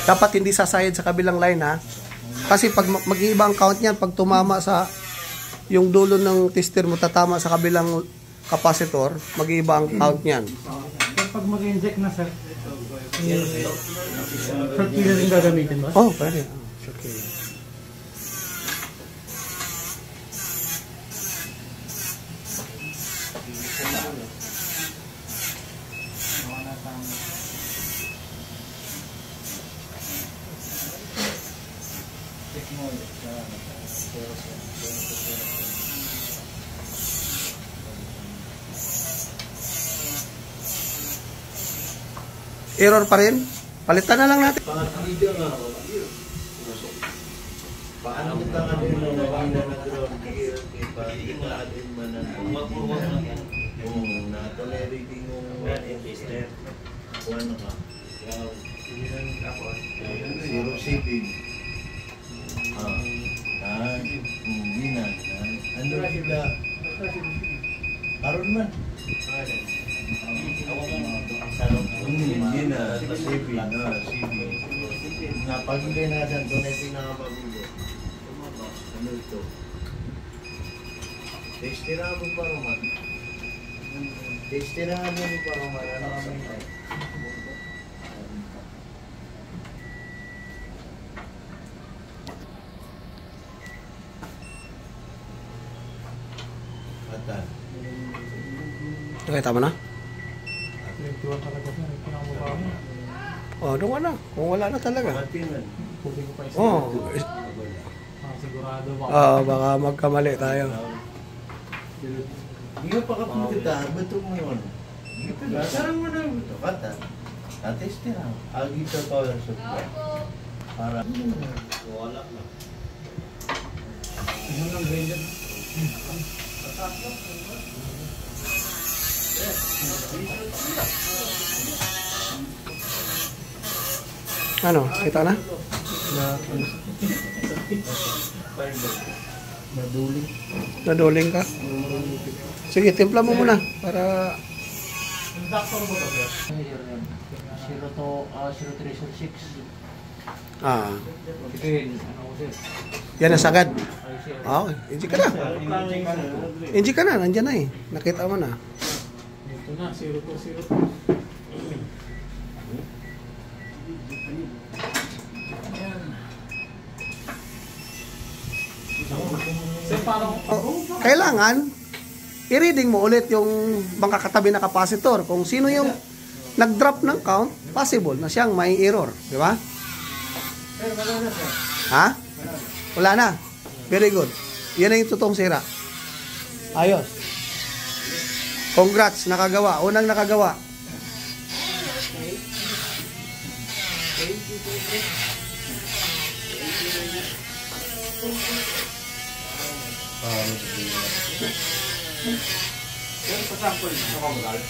Dapat hindi sasayad sa kabilang line, ha. Kasi pag mag-iiba ang count niyan, pag tumama sa yung dulo ng tester mo, tatama sa kabilang capacitor, mag-iiba ang count niyan. Pag mag-inject na sir, short killer rin gagamitin ba? Oh, pwede. Short killer. Error pa rin? Palitan na lang natin. Paano kita nga din mo na ground gear, ipa din man ang nato-reading mo ano ka? 0-7. Hindi na. Ano sila? Aron man. Hindi na. CB. Pag hindi na dyan, doon ay pinakabagulo. Ano ito? Testira mo pa naman. Testira mo pa naman. Ano kami na? Atan. Okay, tama na? Oh, doon ka na. Kung wala na talaga. Oh, sigurado ba? baka magkamali tayo. Hindi ka pa kapunta. Bato mo yun. Sarang mo na ito. Kata. Natestira. Agita power supply. Para. Wala na. Ano nang graded? Ano? Kita na? Naduling ka? Sige, timpla mo muna para... Doctor mo ba? 0306. Ah. Sige, ano ko sir? Yan ang sagad. Okay, enji ka na. Enji ka na, nandyan na eh. Nakita mo na. Ito na, 0202. Kailangan i-reading mo ulit yung bangka katabi na capacitor. Kung sino yung nag-drop ng count, possible na siyang may error. Di ba? Ha? Wala na. Very good. Yan na yung totoong sira. Ayos. Congrats, nakagawa. Unang nakagawa.